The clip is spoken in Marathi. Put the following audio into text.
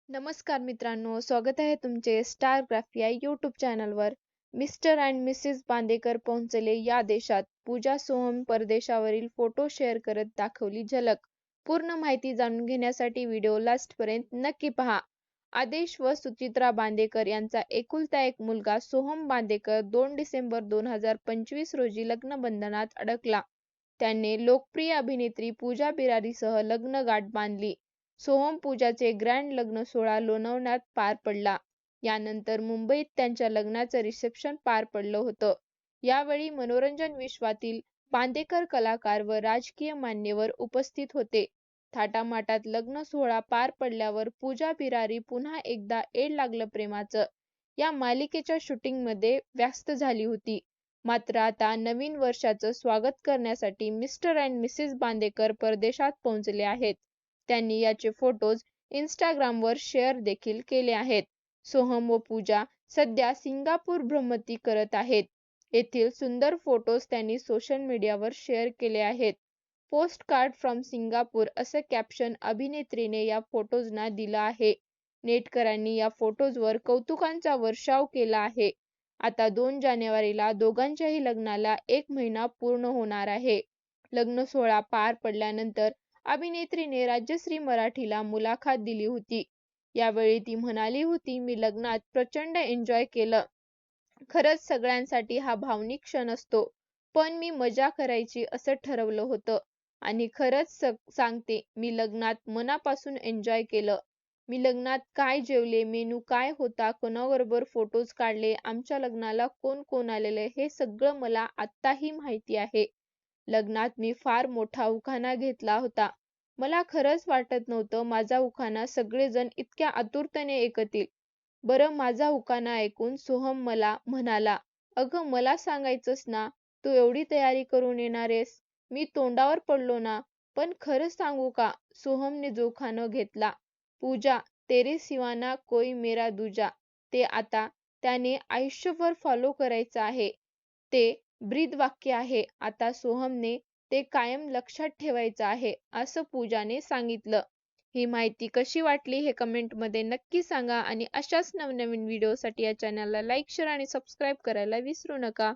नमस्कार मित्रांनो, स्वागत आहे तुमचे स्टारग्राफ या यूट्यूब चॅनलवर. मिस्टर अँड मिसेस बांदेकर पोहोचले या देशात. पूजा सोहम परदेशावरील फोटो शेअर करत दाखवली झलक. पूर्ण माहिती जाणून घेण्यासाठी व्हिडिओ लास्टपर्यंत नक्की पहा. आदेश व सुचित्रा बांदेकर यांचा एकुलता एक मुलगा सोहम बांदेकर 2 डिसेंबर 2025 रोजी लग्नबंधनात अडकला. त्याने लोकप्रिय अभिनेत्री पूजा बिरारीसह लग्नगाठ बांधली. सोहम पूजाचे ग्रँड लग्न सोहळा लोणावळ्यात पार पडला. यानंतर मुंबईत त्यांच्या लग्नाचं रिसेप्शन पार पडलं होतं. यावेळी मनोरंजन विश्वातील बांदेकर कलाकार व राजकीय मान्यवर उपस्थित होते. थाटामाटात लग्न सोहळा पार पडल्यावर पूजा बिरारी पुन्हा एकदा एड लागलं प्रेमाचं या मालिकेच्या शूटिंगमध्ये व्यस्त झाली होती. मात्र आता नवीन वर्षाचं स्वागत करण्यासाठी मिस्टर अँड मिसेस बांदेकर परदेशात पोहोचले आहेत. त्यांनी याचे फोटोज इंस्टाग्रामवर शेअर देखील केले आहेत. सोहम व पूजा सध्या सिंगापूर भ्रमंती करत आहेत. येथील सुंदर फोटोज त्यांनी सोशल मीडियावर शेअर केले आहेत. पोस्ट कार्ड फ्रॉम सिंगापूर असं कॅप्शन अभिनेत्रीने या फोटोजना दिलं आहे. नेटकरांनी या फोटोजवर कौतुकांचा वर्षाव केला आहे. आता 2 जानेवारीला दोघांच्याही लग्नाला 1 महिना पूर्ण होणार आहे. लग्न सोहळा पार पडल्यानंतर अभिनेत्रीने राजश्री मराठीला मुलाखत दिली होती. यावेळी ती म्हणाली होती, मी लग्नात प्रचंड एन्जॉय केलं. खरंच सगळ्यांसाठी हा भावनिक क्षण असतो. पण मी मजा करायची असं ठरवलं होतं. आणि खरंच सांगते, मी लग्नात मनापासून एन्जॉय केलं. मी लग्नात काय जेवले, मेनू काय होता, कोणाबरोबर फोटोज काढले, आमच्या लग्नाला कोण कोण आलेले हे सगळं मला आत्ताही माहिती आहे. लग्नात मी फार मोठा उखाणा घेतला होता. मला खरंच वाटत नव्हतं माझा उखाणा सगळेजण इतक्या आतुरतेने ऐकतील. बरं माझा उखाणा ऐकून सोहम मला म्हणाला, अगं मला सांगायचंस ना, तू एवढी तयारी करून येणारेस. मी तोंडावर पडलो ना. पण खरं सांगू का, सोहमने जो उखाणा घेतला, पूजा तेरे सिवाना कोई मेरा दूजा, ते आता त्याने आयुष्यभर फॉलो करायचं आहे. ते ब्रीदवाक्य आहे. आता सोहमने ते कायम लक्षात ठेवायचं आहे, असं पूजाने सांगितलं. ही माहिती कशी वाटली हे कमेंटमध्ये नक्की सांगा आणि अशाच नवनवीन व्हिडिओसाठी या चॅनलला लाईक, शेअर आणि सबस्क्राईब करायला विसरू नका.